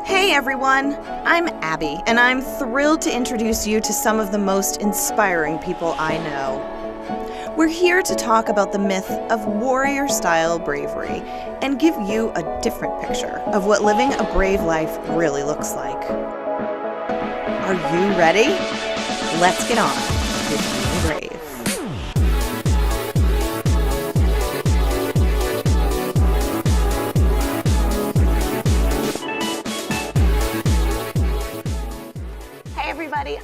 Hey everyone, I'm Abbie, and I'm thrilled to introduce you to some of the most inspiring people I know. We're here to talk about the myth of warrior-style bravery and give you a different picture of what living a brave life really looks like. Are you ready? Let's get on with being brave.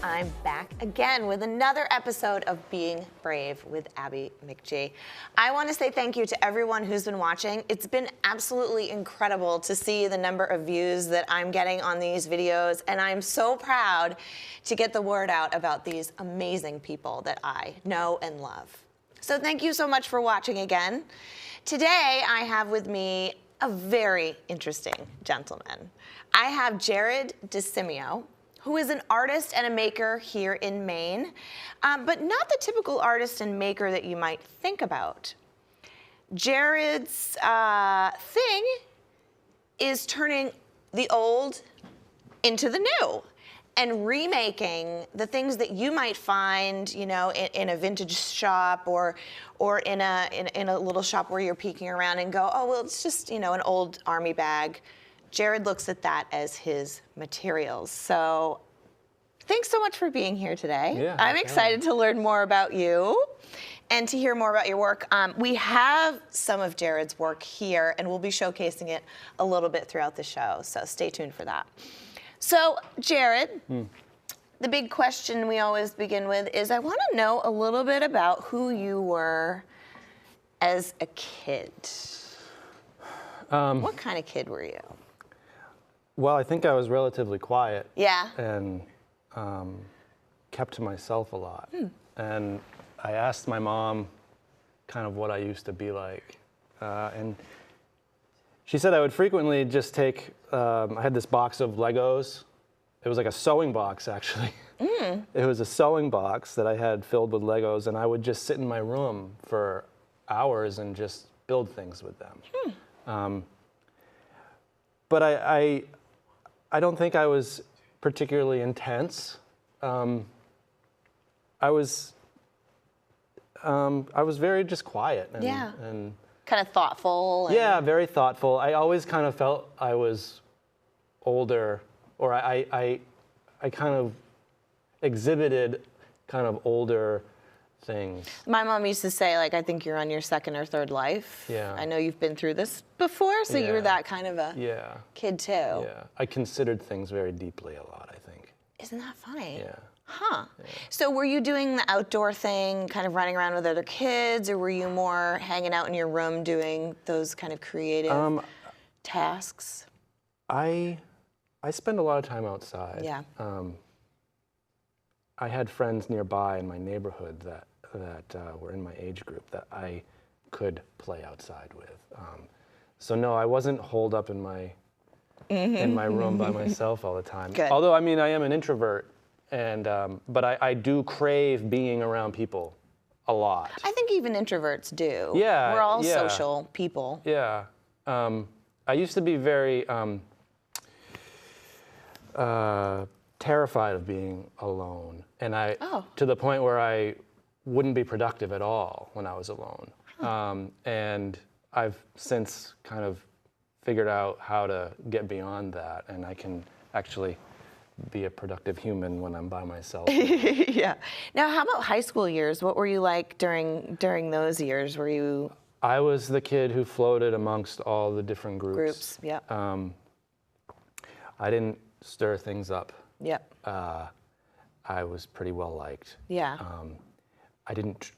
I'm back again with another episode of Being Brave with Abbie McG. I want to say thank you to everyone who's been watching. It's been absolutely incredible to see the number of views that I'm getting on these videos, and I'm so proud to get the word out about these amazing people that I know and love. So thank you so much for watching again. Today I have with me a very interesting gentleman. I have Jared DeSimio, who is an artist and a maker here in Maine, but not the typical artist and maker that you might think about. Jared's thing is turning the old into the new and remaking the things that you might find, you know, in a vintage shop or in a little shop where you're peeking around and go, oh, well, it's just, you know, an old army bag. Jared looks at that as his materials. So thanks so much for being here today. Yeah, I'm excited to learn more about you and to hear more about your work. We have some of Jared's work here, and we'll be showcasing it a little bit throughout the show, so stay tuned for that. So, Jared, the big question we always begin with is I want to know a little bit about who you were as a kid. What kind of kid were you? Well, I think I was relatively quiet. Yeah. And kept to myself a lot. And I asked my mom kind of what I used to be like. And she said I would frequently just take, I had this box of Legos. It was like a sewing box, actually. It was a sewing box that I had filled with Legos, and I would just sit in my room for hours and just build things with them. But I don't think I was particularly intense. I was very just quiet and kind of thoughtful. Yeah, very thoughtful. I always kind of felt I was older, or I kind of exhibited kind of older things. My mom used to say, like, I think you're on your second or third life. Yeah. I know you've been through this before, so you were that kind of a kid too. Yeah, I considered things very deeply a lot, I think. Isn't that funny? Yeah. Huh. Yeah. So were you doing the outdoor thing, kind of running around with other kids, or were you more hanging out in your room doing those kind of creative tasks? I spend a lot of time outside. Yeah. I had friends nearby in my neighborhood that were in my age group that I could play outside with. So no, I wasn't holed up in my room by myself all the time. Good. Although, I mean, I am an introvert, and but I do crave being around people a lot. I think even introverts do. Yeah. We're all social people. Yeah. I used to be very terrified of being alone, and to the point where I wouldn't be productive at all when I was alone. And I've since kind of figured out how to get beyond that, and I can actually be a productive human when I'm by myself. Yeah. Now, how about high school years? What were you like during those years? Were you? I was the kid who floated amongst all the different groups. Yeah. I didn't stir things up. Yep. I was pretty well liked. Yeah. I didn't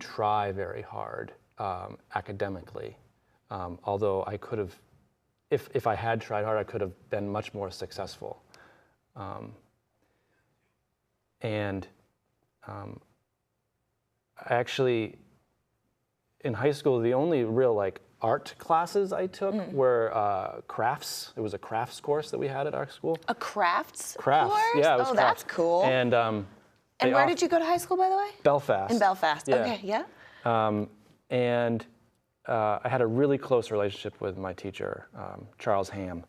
try very hard academically, although I could have, if I had tried hard, I could have been much more successful. And actually, in high school, the only real like art classes I took were crafts. It was a crafts course that we had at our school. A crafts Crafts, course? yeah, it was Oh, crafts. that's cool. And where did you go to high school, by the way? Belfast. In Belfast. Yeah. Okay, yeah. I had a really close relationship with my teacher, Charles Ham.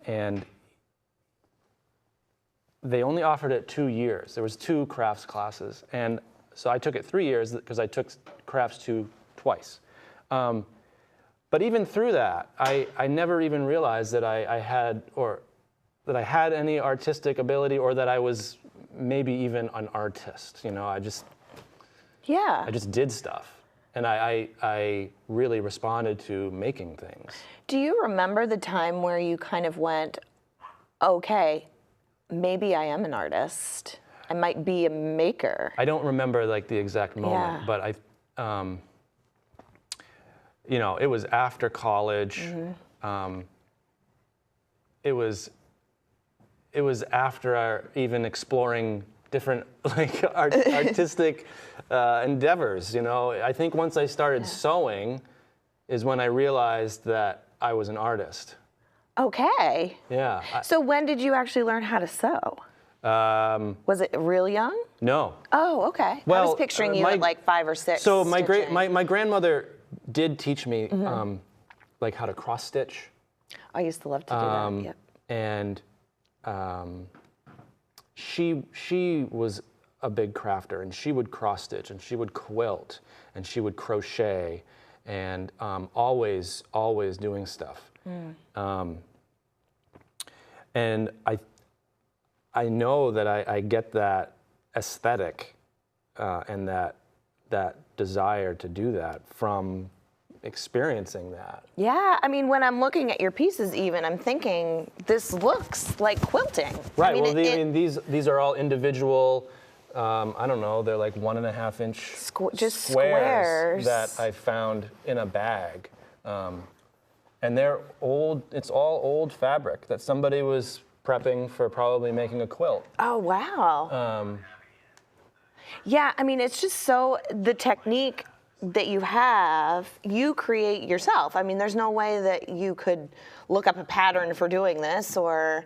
and they only offered it 2 years. There was 2 crafts classes, and so I took it 3 years because I took crafts 2 twice. But even through that, I never even realized that I had any artistic ability, or that I was maybe even an artist. You know, I just did stuff, and I really responded to making things. Do you remember the time where you kind of went, okay, maybe I am an artist. I might be a maker. I don't remember like the exact moment, but you know, it was after college. It was after even exploring different like artistic endeavors. You know, I think once I started sewing is when I realized that I was an artist. Okay. Yeah. So when did you actually learn how to sew? Was it real young? No. Oh, okay. Well, I was picturing you at like 5 or 6. So my grandmother did teach me like how to cross stitch. I used to love to do that. Yep. And she was a big crafter, and she would cross stitch, and she would quilt, and she would crochet, and always doing stuff. And I know that I get that aesthetic and that desire to do that from experiencing that. Yeah, I mean, when I'm looking at your pieces even, I'm thinking, this looks like quilting. Right, I mean, these are all individual, I don't know, they're like 1.5 inch squares that I found in a bag. And they're old, it's all old fabric that somebody was prepping for probably making a quilt. Oh, wow. Yeah, I mean, it's just so, the technique that you have, you create yourself. I mean, there's no way that you could look up a pattern for doing this, or...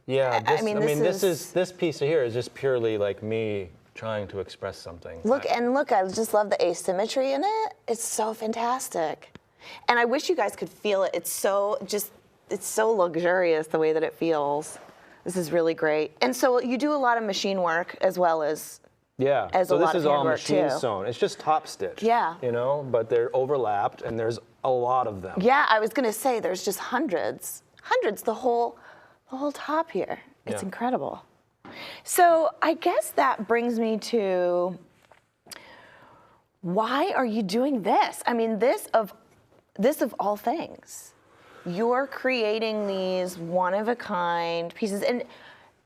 Yeah, this piece here is just purely like me trying to express something. Look, I just love the asymmetry in it. It's so fantastic. And I wish you guys could feel it. It's so luxurious the way that it feels. This is really great. And so you do a lot of machine work as well as so this is all machine too. sewn. It's just top stitch. Yeah. You know, but they're overlapped, and there's a lot of them. Yeah, I was gonna say there's just hundreds, the whole top here. It's incredible. So I guess that brings me to, why are you doing this? I mean, this of all things, you're creating these one-of-a-kind pieces. And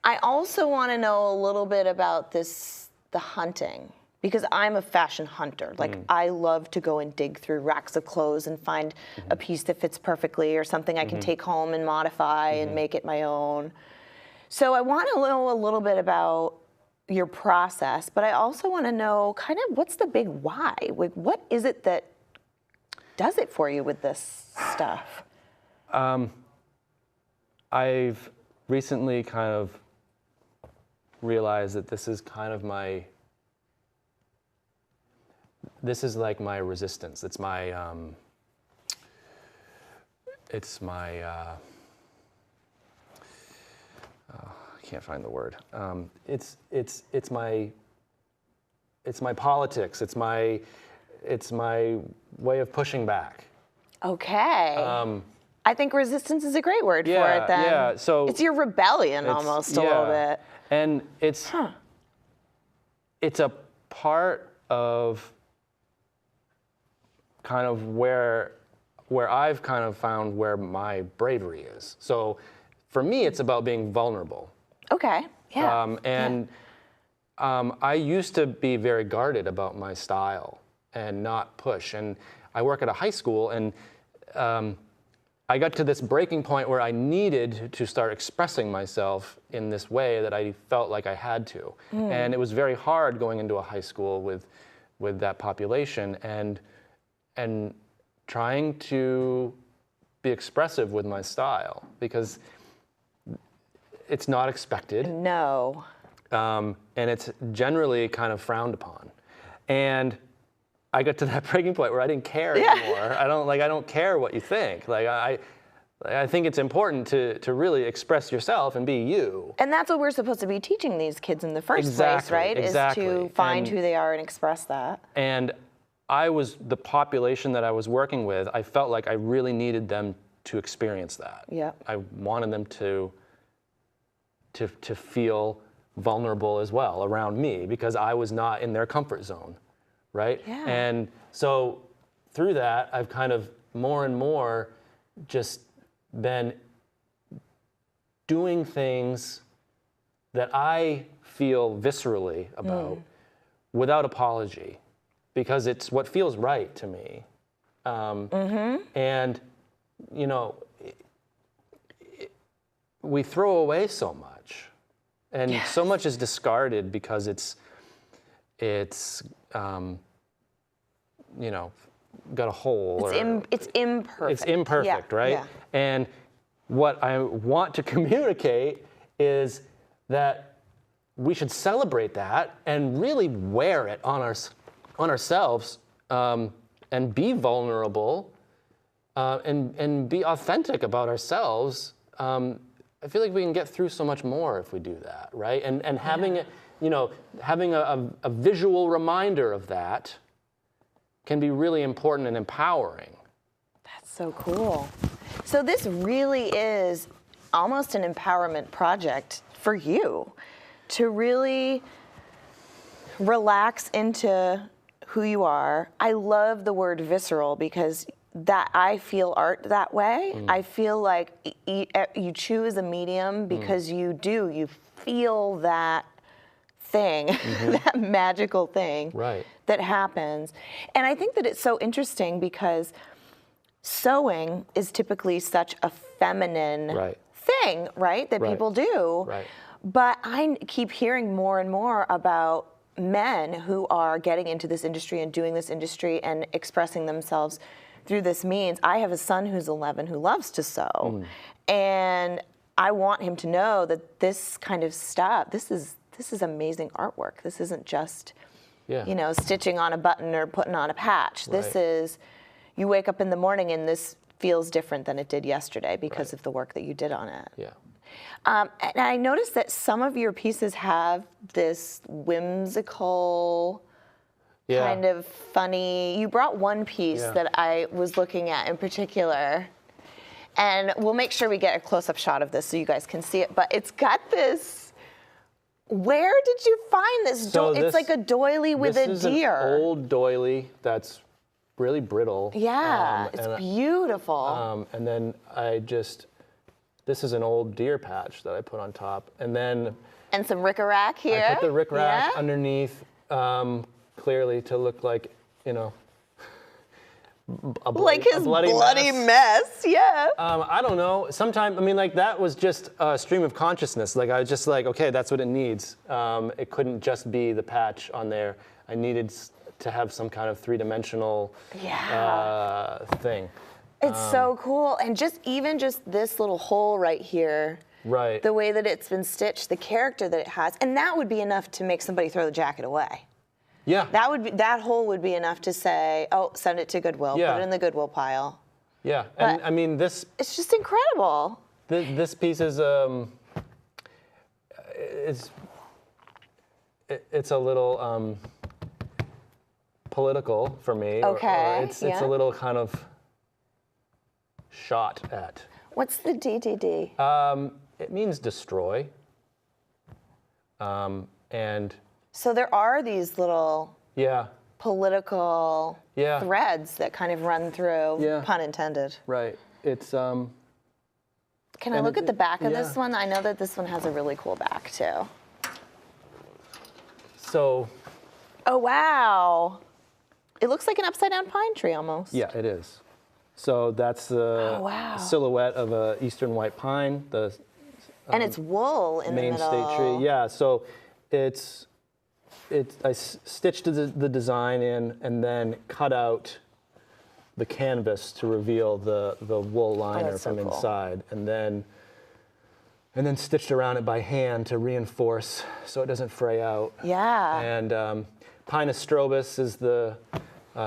I also want to know a little bit about the hunting, because I'm a fashion hunter. Like, I love to go and dig through racks of clothes and find a piece that fits perfectly, or something I can take home and modify and make it my own. So I want to know a little bit about your process, but I also want to know kind of what's the big why? Like, what is it that does it for you with this stuff? I've recently kind of realized that this is kind of like my resistance. It's my I can't find the word. It's my politics. It's my way of pushing back. Okay. I think resistance is a great word for it then. Yeah, so it's your rebellion almost a little bit. And it's a part of kind of where I've kind of found where my bravery is. So for me, it's about being vulnerable. Okay, yeah. I used to be very guarded about my style and not push. And I work at a high school, and I got to this breaking point where I needed to start expressing myself in this way that I felt like I had to. And it was very hard going into a high school with that population and trying to be expressive with my style, because it's not expected. No. And it's generally kind of frowned upon. And I got to that breaking point where I didn't care anymore. I don't care what you think. Like I think it's important to really express yourself and be you. And that's what we're supposed to be teaching these kids in the first place, Exactly, right? exactly. Is to find who they are and express that. And the population that I was working with, I felt like I really needed them to experience that. Yeah. I wanted them to feel vulnerable as well around me because I was not in their comfort zone, right? Yeah. And so through that, I've kind of more and more just been doing things that I feel viscerally about without apology because it's what feels right to me. And, you know, we throw away so much. And so much is discarded because it's you know, got a hole. It's imperfect. It's imperfect, right? Yeah. And what I want to communicate is that we should celebrate that and really wear it on ourselves and be vulnerable and be authentic about ourselves. I feel like we can get through so much more if we do that, right? And having it, you know, having a visual reminder of that can be really important and empowering. That's so cool. So this really is almost an empowerment project for you to really relax into who you are. I love the word visceral because that I feel art that way. I feel like you choose a medium because you feel that thing, that magical thing that happens. And I think that it's so interesting because sewing is typically such a feminine thing, right, that people do. But I keep hearing more and more about men who are getting into this industry and doing this industry and expressing themselves through this means. I have a son who's 11 who loves to sew. And I want him to know that this kind of stuff, this is amazing artwork. This isn't just, you know, stitching on a button or putting on a patch. This is, you wake up in the morning and this feels different than it did yesterday because of the work that you did on it. And I noticed that some of your pieces have this whimsical, kind of funny. You brought one piece that I was looking at in particular, and we'll make sure we get a close-up shot of this so you guys can see it. But it's got this. Where did you find this? It's like a doily with a deer. This is an old doily that's really brittle. Yeah, it's beautiful. And then this is an old deer patch that I put on top, and then some rickrack here. I put the rickrack underneath. Clearly to look like, you know, a bloody mess. I don't know. Sometimes, I mean, like that was just a stream of consciousness. Like I was just like, okay, that's what it needs. It couldn't just be the patch on there. I needed to have some kind of three-dimensional thing. It's so cool. And just this little hole right here. The way that it's been stitched, the character that it has, and that would be enough to make somebody throw the jacket away. That hole would be enough to say, oh, send it to Goodwill, put it in the Goodwill pile. And I mean this. It's just incredible. This piece is it's a little political for me. Okay. It's a little kind of shot at. What's the DDD? It means destroy. And so there are these little political threads that kind of run through, pun intended. It's Can I look at the back of this one? I know that this one has a really cool back too. So. Oh wow! It looks like an upside down pine tree almost. Yeah, it is. So that's the silhouette of a eastern white pine. And it's wool in the middle. Main state tree. Yeah. So I stitched the design in and then cut out the canvas to reveal the wool liner from inside, and then stitched around it by hand to reinforce so it doesn't fray out. And Pinus strobus is the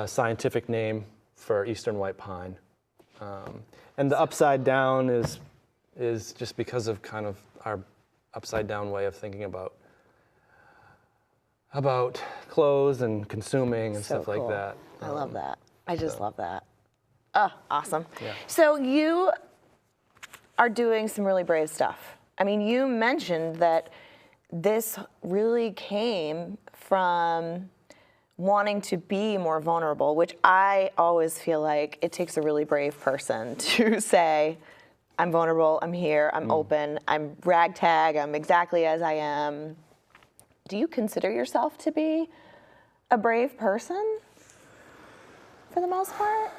scientific name for eastern white pine. And the upside down is just because of kind of our upside down way of thinking about clothes and consuming and So stuff like cool. that. I love that. I just love that. Oh, awesome. Yeah. So you are doing some really brave stuff. I mean, you mentioned that this really came from wanting to be more vulnerable, which I always feel like it takes a really brave person to say, I'm vulnerable, I'm here, I'm open, I'm ragtag, I'm exactly as I am. Do you consider yourself to be a brave person for the most part?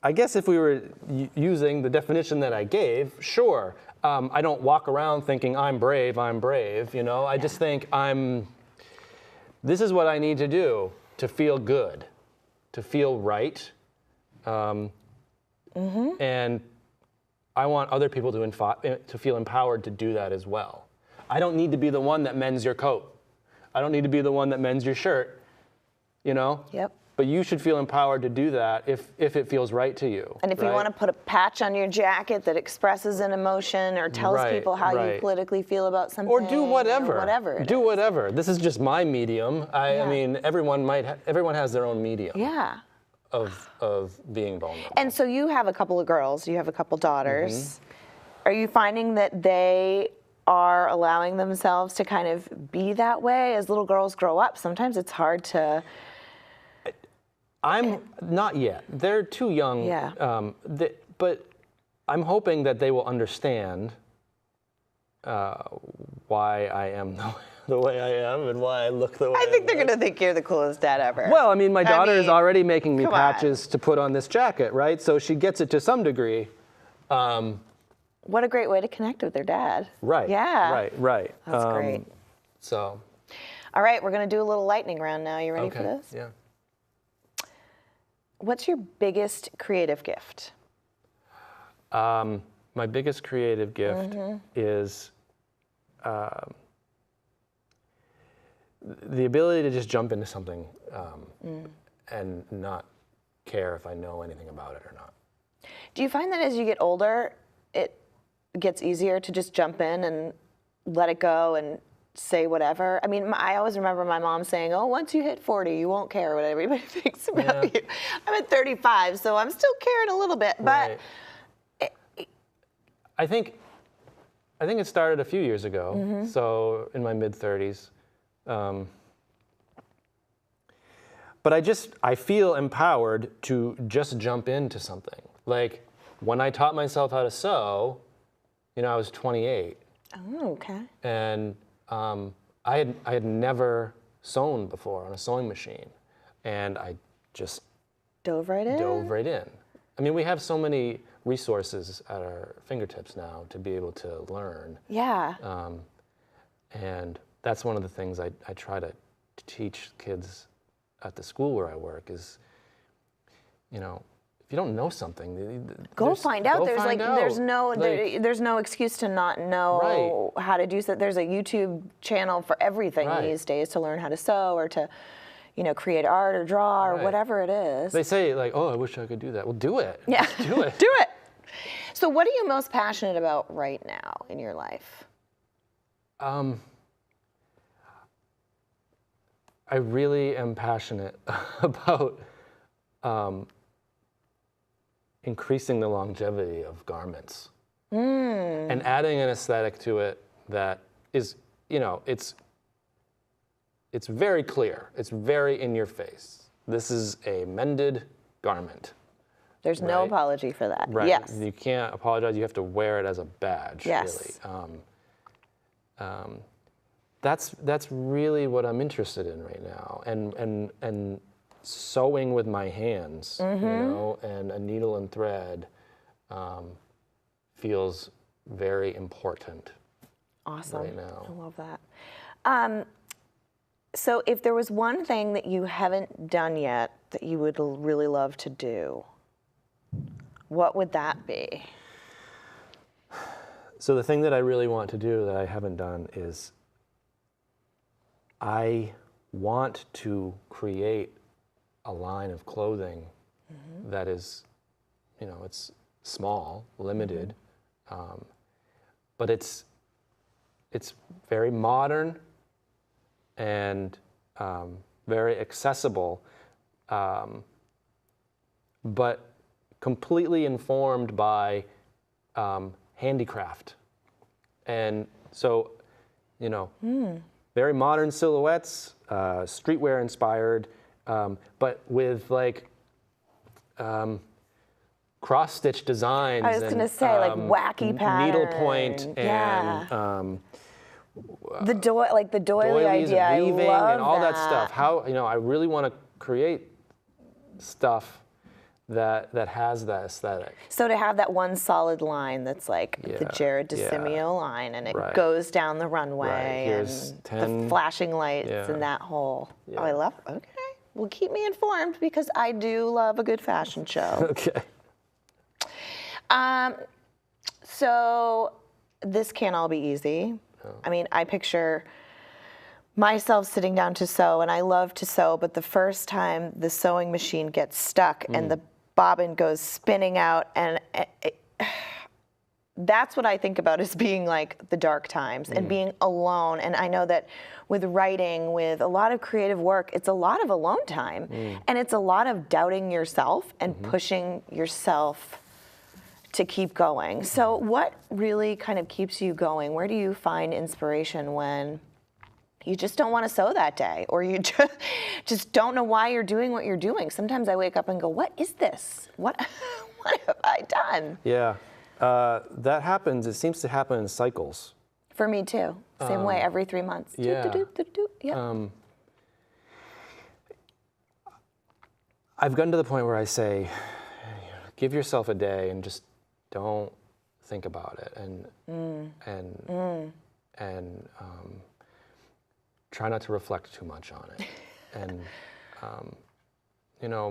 I guess if we were using the definition that I gave, sure. I don't walk around thinking I'm brave, you know? I just think this is what I need to do to feel good, to feel right. And I want other people to feel empowered to do that as well. I don't need to be the one that mends your coat. I don't need to be the one that mends your shirt, you know? Yep. But you should feel empowered to do that if it feels right to you. And if you want to put a patch on your jacket that expresses an emotion or tells people how you politically feel about something. Or do whatever. Or whatever. Do whatever. This is just my medium. I mean, everyone has their own medium. Yeah. Of being vulnerable. And so you have a couple of girls, you have a couple daughters. Are you finding that they are allowing themselves to kind of be that way as little girls grow up? Sometimes it's hard to... I'm not yet. They're too young. Yeah. But I'm hoping that they will understand why I am the way I am and why I look the way I think they're going to think you're the coolest dad ever. Well, I mean, my daughter is already making me patches on. to put on this jacket, right? So she gets it to some degree. What a great way to connect with their dad. Right. Yeah. Right. That's great. So. All right, we're going to do a little lightning round now. You ready for this? Yeah. What's your biggest creative gift? My biggest creative gift is the ability to just jump into something and not care if I know anything about it or not. Do you find that as you get older, it gets easier to just jump in and let it go and say whatever? I mean, I always remember my mom saying, oh, once you hit 40, you won't care what everybody thinks about you. I'm at 35, so I'm still caring a little bit, but... I think it started a few years ago, so in my mid-30s. But I feel empowered to just jump into something. Like, when I taught myself how to sew, I was 28. Oh, okay. And I had never sewn before on a sewing machine, and I just dove right in. I mean, we have so many resources at our fingertips now to be able to learn. Yeah. And that's one of the things I try to teach kids at the school where I work is, if you don't know something, go find out. There's no excuse to not know how to do so. There's a YouTube channel for everything these days to learn how to sew or to, create art or draw or whatever it is. They say like, oh, I wish I could do that. Well, do it. Yeah, just do it. Do it. So what are you most passionate about right now in your life? I really am passionate about increasing the longevity of garments and adding an aesthetic to it that is, it's very clear. It's very in your face. This is a mended garment. There's no apology for that. Right. Yes. You can't apologize. You have to wear it as a badge. Yes. Really. That's really what I'm interested in right now, and sewing with my hands, and a needle and thread feels very important. Awesome. Right now. I love that. So if there was one thing that you haven't done yet that you would really love to do, what would that be? So the thing that I really want to do that I haven't done is I want to create a line of clothing that is, you know, it's small, limited, but it's very modern and very accessible, but completely informed by handicraft. And so, you know, very modern silhouettes, streetwear inspired, but with like cross-stitch designs. I was going to say, like wacky patterns. Needlepoint and the doily idea. And weaving I love and all that that stuff. How, you know, I really want to create stuff that has that aesthetic. So to have that one solid line that's like the Jared DeSimio line, and it goes down the runway, Here's and 10, the flashing lights and that whole. Yeah. Oh, I love. Okay, well, keep me informed because I do love a good fashion show. Okay. So this can't all be easy. I mean, I picture myself sitting down to sew, and I love to sew, but the first time the sewing machine gets stuck and the bobbin goes spinning out, and that's what I think about as being like the dark times and being alone. And I know that with writing, with a lot of creative work, it's a lot of alone time, and it's a lot of doubting yourself and pushing yourself to keep going. So what really kind of keeps you going? Where do you find inspiration when you just don't want to sew that day, or you just don't know why you're doing what you're doing? Sometimes I wake up and go, what is this? What have I done? Yeah, that happens. It seems to happen in cycles. For me too. Same way, every 3 months. Yeah. Yep. I've gotten to the point where I say, give yourself a day and just don't think about it, and try not to reflect too much on it. And you know,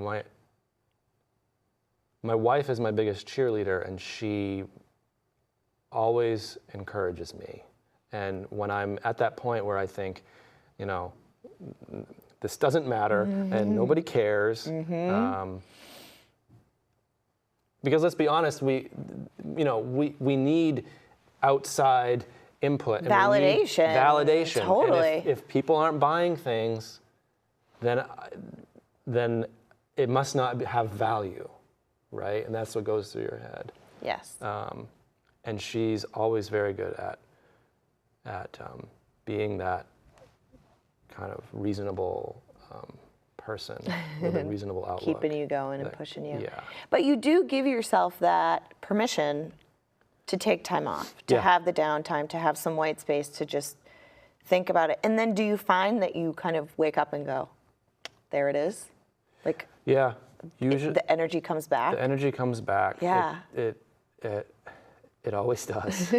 my wife is my biggest cheerleader, and she always encourages me. And when I'm at that point where I think, you know, this doesn't matter and nobody cares, because let's be honest, we need outside input. And validation. Validation. Totally. And if people aren't buying things, then it must not have value, right? And that's what goes through your head. Yes. And she's always very good at being that kind of reasonable person with a reasonable outlook. Keeping you going and pushing you. Yeah. But you do give yourself that permission to take time off, to have the downtime, to have some white space, to just think about it. And then do you find that you kind of wake up and go, there it is? Like, yeah, usually the energy comes back? The energy comes back. Yeah. It always does.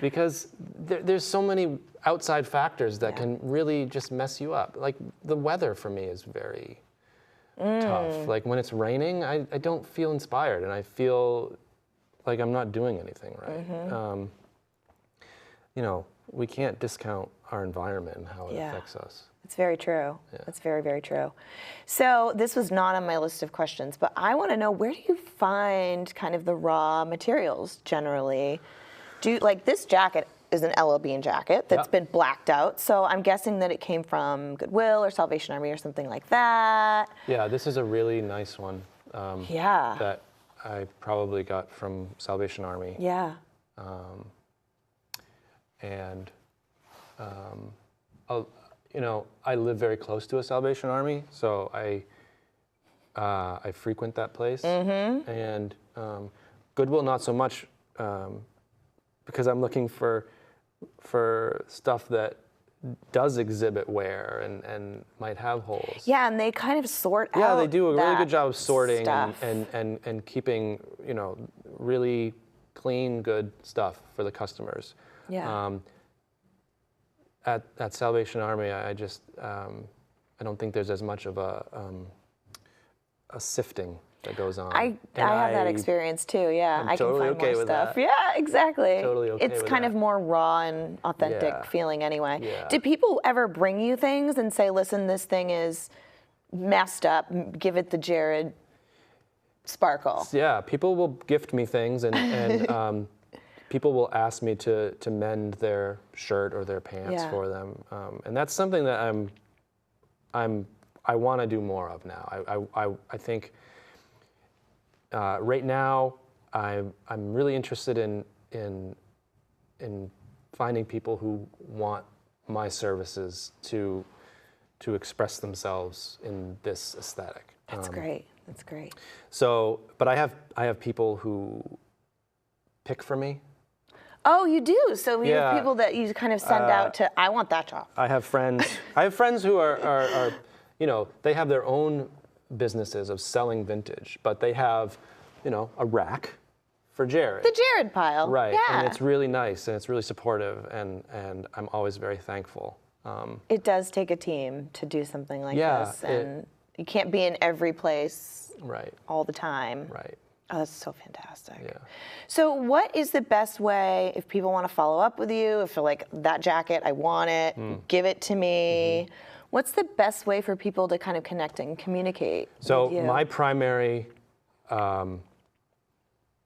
Because there's so many outside factors that can really just mess you up. Like the weather for me is very tough. Like when it's raining, I don't feel inspired, and I feel like I'm not doing anything right. You know, we can't discount our environment and how it affects us. It's very true. Yeah. It's very, very true. So this was not on my list of questions, but I want to know, where do you find kind of the raw materials generally? Like this jacket is an LL Bean jacket that's been blacked out, so I'm guessing that it came from Goodwill or Salvation Army or something like that. Yeah, this is a really nice one. That I probably got from Salvation Army. Yeah. You know, I live very close to a Salvation Army, so I frequent that place. And Goodwill not so much, because I'm looking for stuff that does exhibit wear and might have holes. Yeah, and they kind of sort out. Yeah, they do a really good job of sorting stuff. and keeping, you know, really clean, good stuff for the customers. Yeah. At Salvation Army, I just I don't think there's as much of a sifting that goes on. I have that experience too. Yeah, I can find more stuff. Yeah, exactly. Totally okay it's with kind that. of more raw and authentic feeling anyway. Yeah. Do people ever bring you things and say, "Listen, this thing is messed up, give it the Jared sparkle. Yeah, people will gift me things, and people will ask me to mend their shirt or their pants for them, and that's something that I want to do more of now. I think right now I'm really interested in finding people who want my services to express themselves in this aesthetic. That's great. That's great. So, but I have people who pick for me. Oh, you do? So you have people that you kind of send out to, I want that job. I have friends who are you know, they have their own businesses of selling vintage, but they have, you know, a rack for Jared. The Jared pile. Right. Yeah. And it's really nice and it's really supportive, and I'm always very thankful. It does take a team to do something like this, and you can't be in every place all the time. Right. Oh, that's so fantastic. Yeah. So what is the best way, if people want to follow up with you, if they're like, that jacket, I want it, give it to me, what's the best way for people to kind of connect and communicate with you? My primary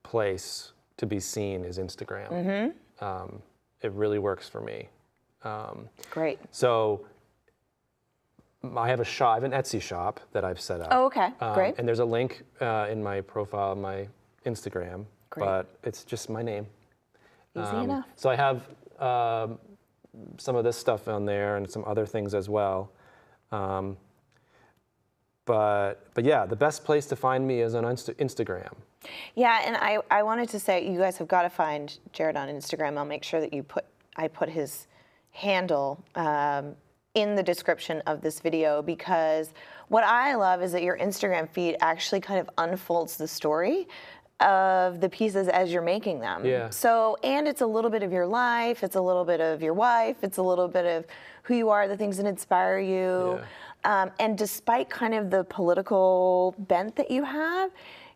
place to be seen is Instagram. It really works for me. Great. So I have an Etsy shop that I've set up. Oh, okay, great. And there's a link in my profile, my Instagram, but it's just my name. Easy enough. So I have some of this stuff on there and some other things as well. But yeah, the best place to find me is on Instagram. Yeah, and I wanted to say, you guys have got to find Jared on Instagram. I'll make sure that I put his handle in the description of this video, because what I love is that your Instagram feed actually kind of unfolds the story of the pieces as you're making them. Yeah. So, and it's a little bit of your life, it's a little bit of your wife, it's a little bit of who you are, the things that inspire you. Yeah. And despite kind of the political bent that you have,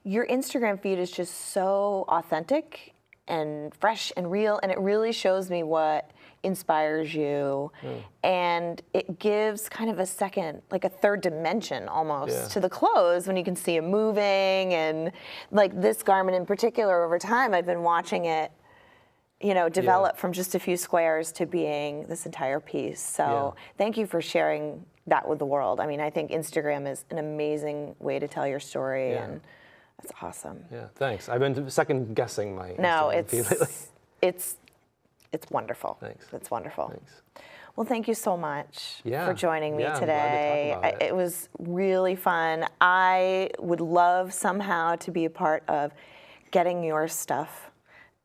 your Instagram feed is just so authentic and fresh and real, and it really shows me what inspires you, and it gives kind of a second, like a third dimension almost to the clothes when you can see it moving. And like this garment in particular, over time I've been watching it, you know, develop from just a few squares to being this entire piece. So thank you for sharing that with the world. I mean, I think Instagram is an amazing way to tell your story, and that's awesome. Yeah, thanks. I've been second guessing my Instagram feed lately. It's wonderful. Thanks. It's wonderful. Thanks. Well, thank you so much for joining me I'm today. glad to talk about it. It was really fun. I would love somehow to be a part of getting your stuff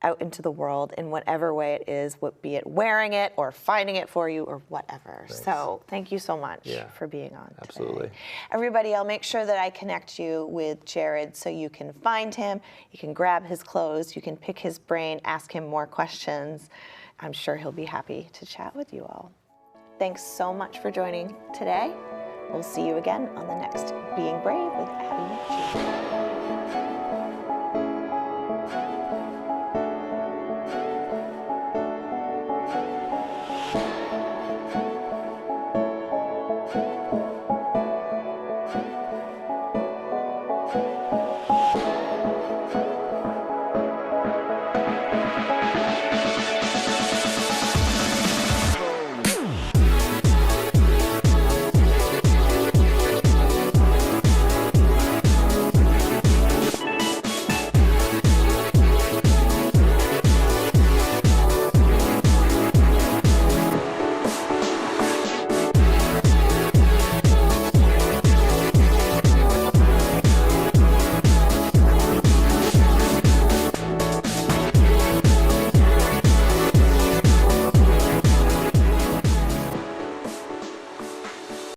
out into the world in whatever way it is, be it wearing it or finding it for you or whatever. Thanks. So thank you so much for being on Absolutely. today. Everybody, I'll make sure that I connect you with Jared so you can find him, you can grab his clothes, you can pick his brain, ask him more questions. I'm sure he'll be happy to chat with you all. Thanks so much for joining today. We'll see you again on the next Being Brave with Abbie McG.